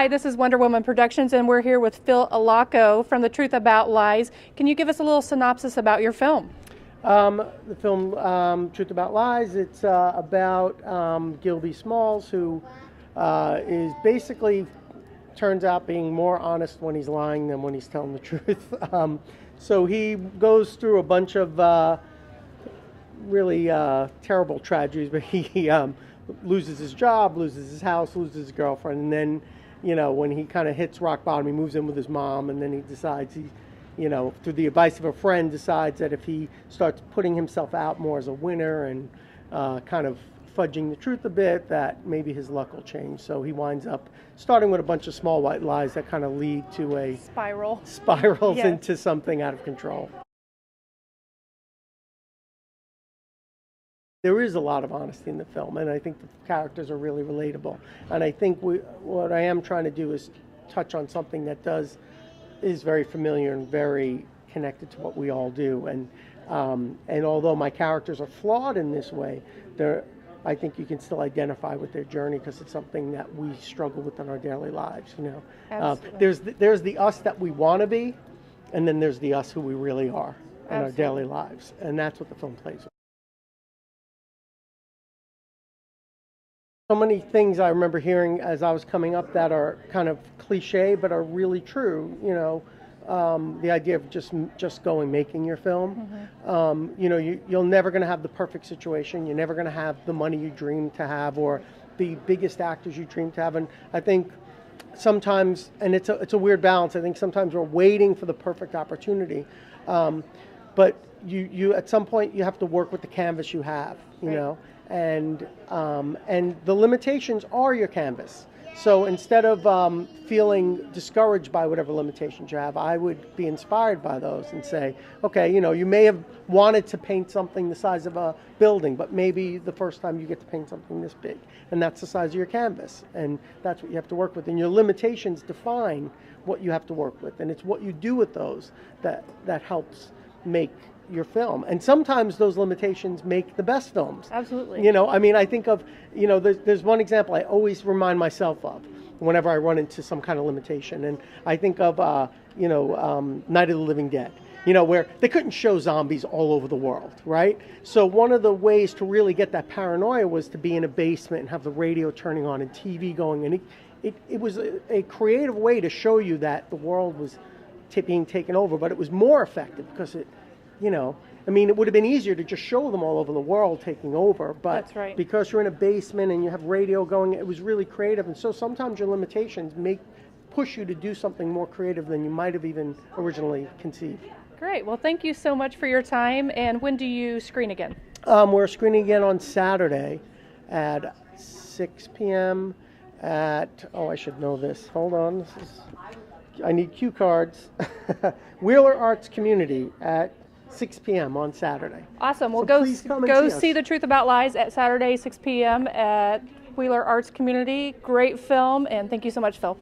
Hi, this is Wonder Woman Productions, and we're here with Phil Alaco from The Truth About Lies. Can you give us a little synopsis about your film? The film Truth About Lies, it's about Gilby Smalls, who is basically turns out being more honest when he's lying than when he's telling the truth. So he goes through a bunch of really terrible tragedies, but he loses his job, loses his house, loses his girlfriend, and then, you know, when he kind of hits rock bottom, he moves in with his mom, and then he decides through the advice of a friend, decides that if he starts putting himself out more as a winner and kind of fudging the truth a bit, that maybe his luck will change. So he winds up starting with a bunch of small white lies that kind of lead to a spirals Yes. into something out of control. There is a lot of honesty in the film, and I think the characters are really relatable. And I think what I am trying to do is touch on something that is very familiar and very connected to what we all do. And although my characters are flawed in this way, I think you can still identify with their journey because it's something that we struggle with in our daily lives. You know, there's the us that we want to be, and then there's the us who we really are in our daily lives, and that's what the film plays with. So many things I remember hearing as I was coming up that are kind of cliche but are really true. You know, the idea of just making your film. You know, you're never going to have the perfect situation. You're never going to have the money you dream to have or the biggest actors you dream to have. And I think sometimes, and it's a weird balance. I think sometimes we're waiting for the perfect opportunity, but you at some point you have to work with the canvas you have. You know. And the limitations are your canvas. So instead of feeling discouraged by whatever limitations you have, I would be inspired by those and say, okay, you know, you may have wanted to paint something the size of a building, but maybe the first time you get to paint something this big, and that's the size of your canvas, and that's what you have to work with. And your limitations define what you have to work with, and it's what you do with those that helps make your film. And sometimes those limitations make the best films. Absolutely. You know, I mean, I think of, you know, there's one example I always remind myself of whenever I run into some kind of limitation. And I think of, Night of the Living Dead, you know, where they couldn't show zombies all over the world, right? So one of the ways to really get that paranoia was to be in a basement and have the radio turning on and TV going. And it was a creative way to show you that the world was being taken over, but it was more effective because you know, I mean, it would have been easier to just show them all over the world taking over, but That's right. Because you're in a basement and you have radio going, it was really creative. And so sometimes your limitations push you to do something more creative than you might have even originally conceived. Great. Well, thank you so much for your time. And when do you screen again? We're screening again on Saturday at 6 p.m. at, I should know this. Hold on. I need cue cards. Wheeler Arts Community at 6 p.m. on Saturday. Awesome. Well, So go see The Truth About Lies at Saturday, 6 p.m. at Wheeler Arts Community. Great film, and thank you so much, Phil.